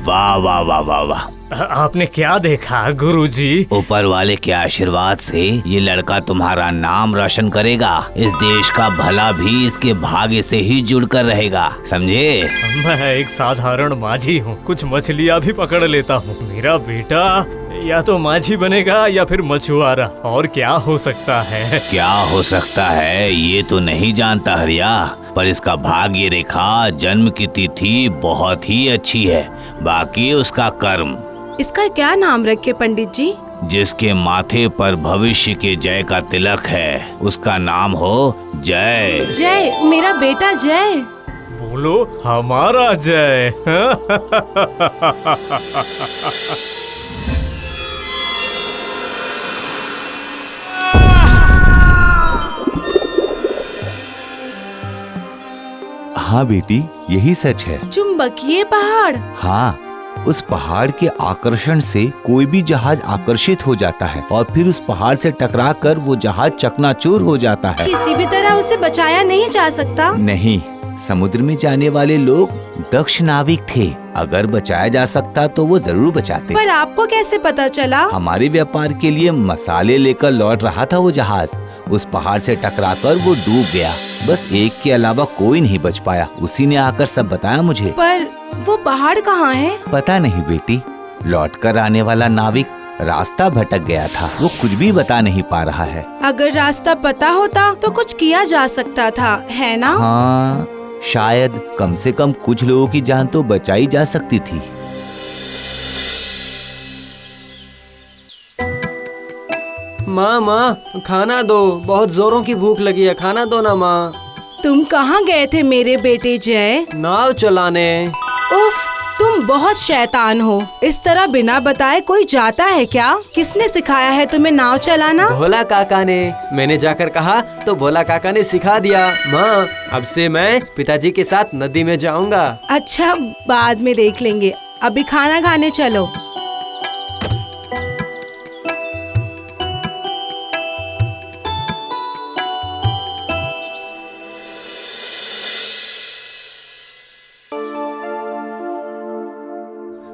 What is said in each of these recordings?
वाह वाह वाह वाह वाह। आपने क्या देखा गुरुजी? ऊपर वाले के आशीर्वाद से ये लड़का तुम्हारा नाम रोशन करेगा। इस देश का भला भी इसके भाग्य से ही जुड़कर रहेगा, समझे? मैं एक साधारण माझी हूँ, कुछ मछलियाँ भी पकड़ लेता हूँ। मेरा बेटा या तो माझी बनेगा या फिर मछुआरा, और क्या हो सकता है? क्या हो सकता है ये तो नहीं जानता हरिया, पर इसका भाग्य रेखा, जन्म की तिथि बहुत ही अच्छी है। बाकी उसका कर्म। इसका क्या नाम रखे पंडित जी? जिसके माथे पर भविष्य के जय का तिलक है उसका नाम हो जय। जय, मेरा बेटा जय। बोलो हमारा जय। हाँ बेटी, यही सच है। चुंबकीय पहाड़। हाँ, उस पहाड़ के आकर्षण से कोई भी जहाज आकर्षित हो जाता है और फिर उस पहाड़ से टकराकर वो जहाज चकनाचूर हो जाता है। किसी भी तरह उसे बचाया नहीं जा सकता। नहीं, समुद्र में जाने वाले लोग दक्ष नाविक थे। अगर बचाया जा सकता तो वो जरूर बचाते। पर आपको कैसे पता चला? हमारे व्यापार के लिए मसाले लेकर लौट रहा था वो जहाज। उस पहाड़ से टकराकर वो डूब गया। बस एक के अलावा कोई नहीं बच पाया। उसी ने आकर सब बताया मुझे। पर वो पहाड़ कहाँ है? पता नहीं बेटी, लौटकर आने वाला नाविक रास्ता भटक गया था। वो कुछ भी बता नहीं पा रहा है। अगर रास्ता पता होता तो कुछ किया जा सकता था, है ना? हाँ, शायद कम से कम कुछ लोगों की जान तो बचाई जा सकती थी। माँ, खाना दो, बहुत जोरों की भूख लगी है, खाना दो ना माँ। तुम कहाँ गए थे मेरे बेटे जय? नाव चलाने। उफ, तुम बहुत शैतान हो। इस तरह बिना बताए कोई जाता है क्या? किसने सिखाया है तुम्हें नाव चलाना? भोला काका ने। मैंने जाकर कहा तो भोला काका ने सिखा दिया। माँ, अब से मैं पिताजी के साथ नदी में जाऊंगा। अच्छा, बाद में देख लेंगे, अभी खाना खाने चलो।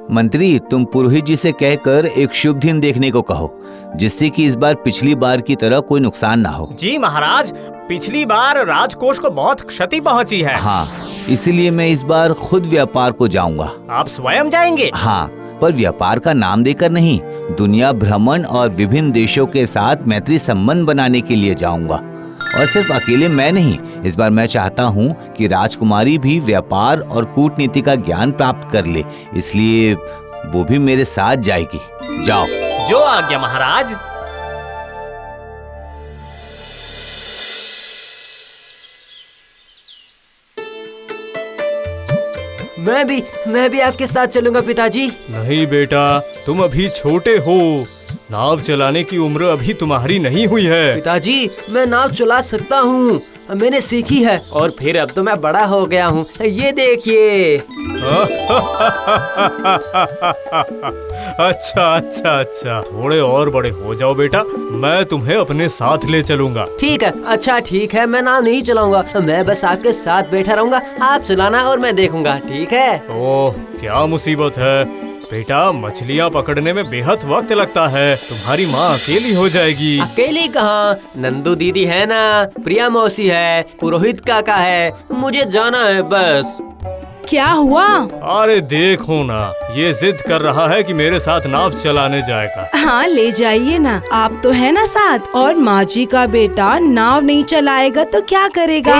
मंत्री, तुम पुरोहित जी से कहकर एक शुभ दिन देखने को कहो, जिससे कि इस बार पिछली बार की तरह कोई नुकसान ना हो। जी महाराज, पिछली बार राजकोष को बहुत क्षति पहुंची है। हाँ, इसीलिए मैं इस बार खुद व्यापार को जाऊंगा। आप स्वयं जाएंगे? हाँ, पर व्यापार का नाम देकर नहीं, दुनिया भ्रमण और विभिन्न देशों के साथ मैत्री संबंध बनाने के लिए जाऊंगा। और सिर्फ अकेले मैं नहीं, इस बार मैं चाहता हूँ कि राजकुमारी भी व्यापार और कूटनीति का ज्ञान प्राप्त कर ले, इसलिए वो भी मेरे साथ जाएगी। जाओ। जो आज्ञा महाराज। मैं भी आपके साथ चलूंगा पिताजी। नहीं बेटा, तुम अभी छोटे हो, नाव चलाने की उम्र अभी तुम्हारी नहीं हुई है। पिताजी, मैं नाव चला सकता हूँ, मैंने सीखी है, और फिर अब तो मैं बड़ा हो गया हूँ। ये देखिए। अच्छा, थोड़े और बड़े हो जाओ बेटा, मैं तुम्हें अपने साथ ले चलूंगा। ठीक है, अच्छा ठीक है, मैं नाव नहीं चलाऊंगा, मैं बस आपके साथ बैठा रहूंगा, आप चलाना और मैं देखूंगा, ठीक है? ओह, क्या मुसीबत है बेटा, मछलियाँ पकड़ने में बेहद वक्त लगता है। तुम्हारी माँ अकेली हो जाएगी। अकेली कहाँ, नंदू दीदी है ना, प्रिया मौसी है, पुरोहित काका है, मुझे जाना है बस। क्या हुआ? अरे देखो ना, ये जिद कर रहा है कि मेरे साथ नाव चलाने जाएगा। हाँ, ले जाइए ना, आप तो है ना साथ। और माँ जी का बेटा नाव नहीं चलाएगा तो क्या करेगा?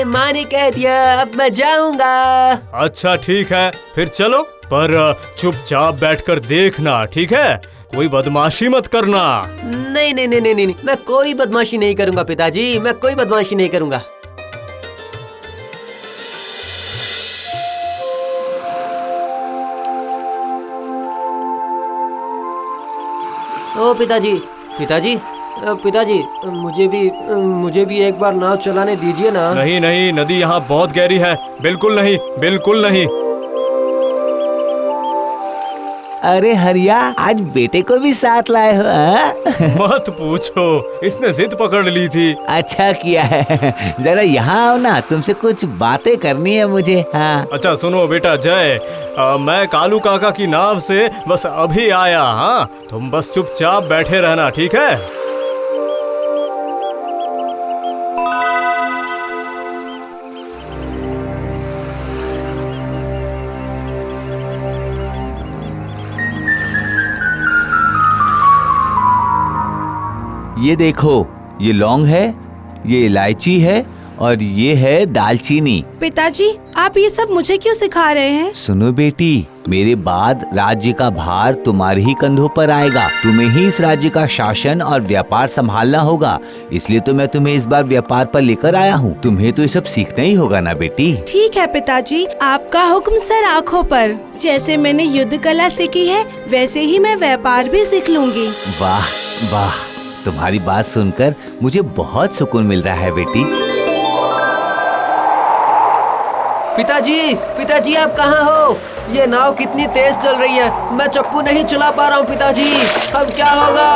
माँ ने कह दिया, अब मैं जाऊंगा। अच्छा ठीक है, फिर चलो, पर चुपचाप बैठकर देखना, ठीक है? कोई बदमाशी मत करना। नहीं, मैं कोई बदमाशी नहीं करूंगा पिताजी, मैं कोई बदमाशी नहीं करूंगा। ओ पिताजी, मुझे भी एक बार नाव चलाने दीजिए ना। नहीं, नदी यहाँ बहुत गहरी है, बिल्कुल नहीं। अरे हरिया, आज बेटे को भी साथ लाए हो हाँ? मत पूछो, इसने जिद पकड़ ली थी। अच्छा किया है। जरा यहाँ आओ ना, तुमसे कुछ बातें करनी है मुझे। हाँ अच्छा सुनो बेटा जय, मैं कालू काका की नाव से बस अभी आया। हाँ, तुम बस चुपचाप बैठे रहना, ठीक है? ये देखो, ये लौंग है, ये इलायची है और ये है दालचीनी। पिताजी, आप ये सब मुझे क्यों सिखा रहे हैं? सुनो बेटी, मेरे बाद राज्य का भार तुम्हारे ही कंधों पर आएगा। तुम्हें ही इस राज्य का शासन और व्यापार संभालना होगा, इसलिए तो मैं तुम्हें इस बार व्यापार पर लेकर आया हूँ। तुम्हें तो ये सब सीखना ही होगा ना बेटी। ठीक है पिताजी, आपका हुक्म सर आँखों पर। जैसे मैंने युद्ध कला सीखी है, वैसे ही मैं व्यापार भी सीख लूंगी। वाह वाह, तुम्हारी बात सुनकर मुझे बहुत सुकून मिल रहा है बेटी। पिताजी, पिताजी आप कहाँ हो? ये नाव कितनी तेज चल रही है, मैं चप्पू नहीं चला पा रहा हूँ पिताजी। अब क्या होगा?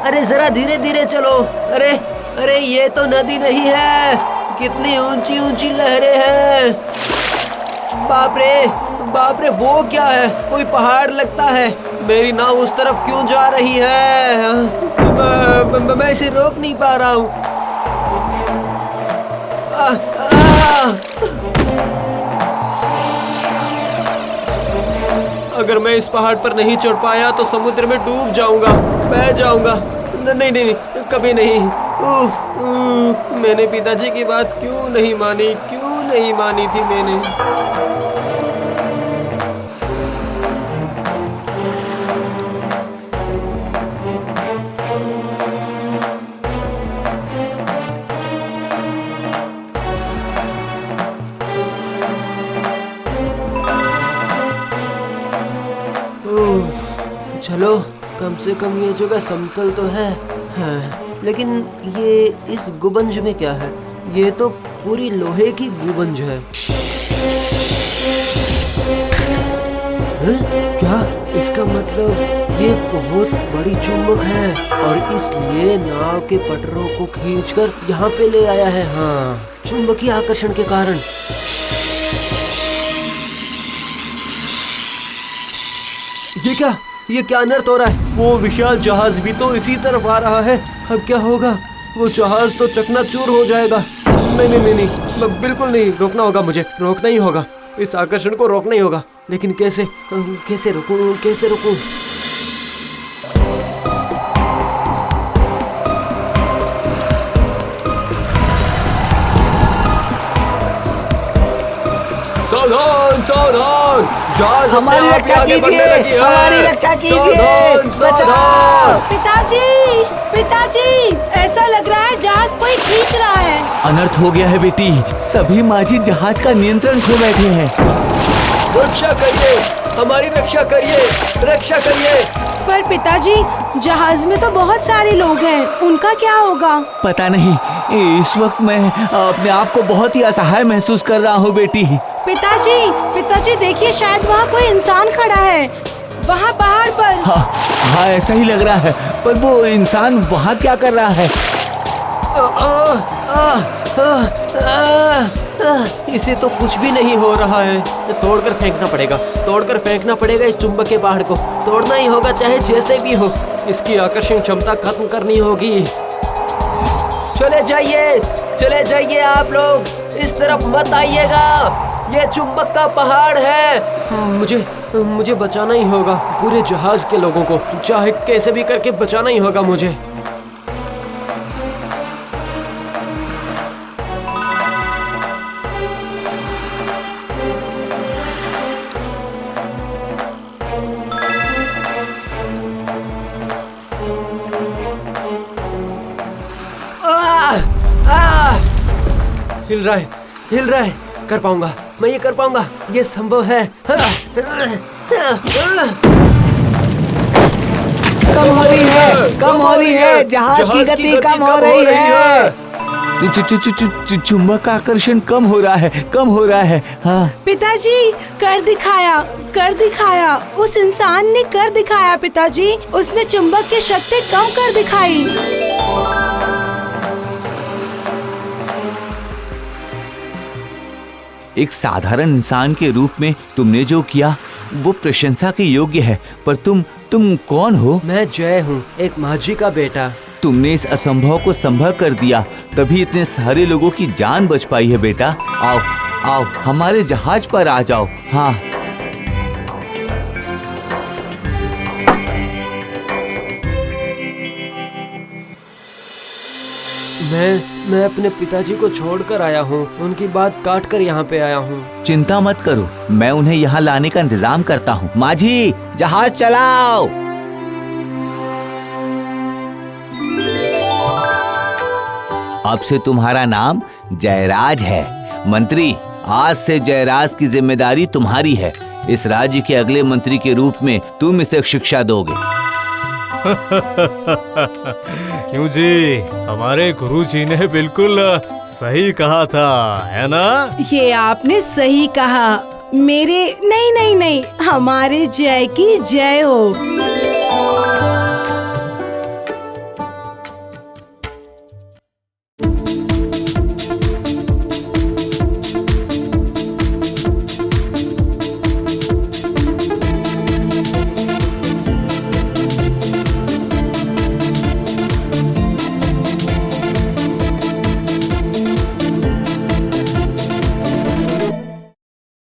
अरे जरा धीरे धीरे चलो। अरे अरे ये तो नदी नहीं है, कितनी ऊंची ऊंची लहरें हैं। बाप रे, वो क्या है? कोई पहाड़ लगता है। मेरी नाव उस तरफ क्यों जा रही है? मैं इसे रोक नहीं पा रहा हूँ। अगर मैं इस पहाड़ पर नहीं चढ़ पाया तो समुद्र में डूब जाऊंगा, बह जाऊंगा। नहीं, कभी नहीं। मैंने पिताजी की बात क्यों नहीं मानी थी मैंने। चलो, कम से कम ये जगह समतल तो है। हाँ, लेकिन ये इस गुबंज में क्या है? ये तो पूरी लोहे की गुबंज है। क्या? इसका मतलब ये बहुत बड़ी चुंबक है और इसलिए नाव के पटरों को खींचकर यहाँ पे ले आया है। हाँ, चुंबकीय आकर्षण के कारण। ये क्या अनर्थ हो रहा है? वो विशाल जहाज भी तो इसी तरफ आ रहा है। अब क्या होगा? वो जहाज तो चकनाचूर हो जाएगा। नहीं, बिल्कुल नहीं। रोकना होगा, मुझे रोकना ही होगा। इस आकर्षण को रोकना ही होगा। लेकिन कैसे रोकूं? सावधान! जहाज हमारी रक्षा कीजिए, हमारी रक्षा कीजिए। बचाओ! पिताजी, ऐसा लग रहा है जहाज कोई खींच रहा है। अनर्थ हो गया है बेटी, सभी माझी जहाज का नियंत्रण खो बैठे हैं। रक्षा करिए, हमारी रक्षा करिए। पर पिताजी, जहाज में तो बहुत सारे लोग हैं, उनका क्या होगा? पता नहीं, इस वक्त मैं अपने आप को बहुत ही असहाय महसूस कर रहा हूँ बेटी। पिताजी देखिए, शायद वहाँ कोई इंसान खड़ा है, वहाँ पहाड़ पर। हाँ, ऐसा ही लग रहा है, पर वो इंसान वहाँ क्या कर रहा है? इसे तो कुछ भी नहीं हो रहा है। तोड़कर फेंकना पड़ेगा इस चुंबक के पहाड़ को। तोड़ना ही होगा, चाहे जैसे भी हो। इसकी आकर्षण क्षमता खत्म करनी होगी। चले जाइए आप लोग, इस तरफ मत आइएगा। ये चुंबक का पहाड़ है। मुझे बचाना ही होगा पूरे जहाज के लोगों को। चाहे कैसे भी करके बचाना ही होगा मुझे। हिल रहा है। कर पाऊंगा, मैं ये कर पाऊंगा, ये संभव है। कम हो रही है, जहाज की गति कम हो रही है। चुंबक का आकर्षण कम हो रहा है। हाँ पिताजी कर दिखाया, उस इंसान ने कर दिखाया पिताजी, उसने चुंबक की शक्ति कम कर दिखाई। एक साधारण इंसान के रूप में तुमने जो किया वो प्रशंसा के योग्य है, पर तुम कौन हो? मैं जय हूँ, एक माझी का बेटा। तुमने इस असंभव को संभव कर दिया, तभी इतने सारे लोगों की जान बच पाई है बेटा। आओ आओ हमारे जहाज पर आ जाओ। हाँ मैं अपने पिताजी को छोड़कर आया हूँ, उनकी बात काट कर यहाँ पे आया हूँ। चिंता मत करो, मैं उन्हें यहाँ लाने का इंतजाम करता हूँ। माझी जहाज चलाओ। अब से तुम्हारा नाम जयराज है। मंत्री, आज से जयराज की जिम्मेदारी तुम्हारी है। इस राज्य के अगले मंत्री के रूप में तुम इसे शिक्षा दोगे। क्यों जी, हमारे गुरुजी ने बिल्कुल सही कहा था, है ना? ये आपने सही कहा। मेरे नहीं, हमारे जय की जय हो।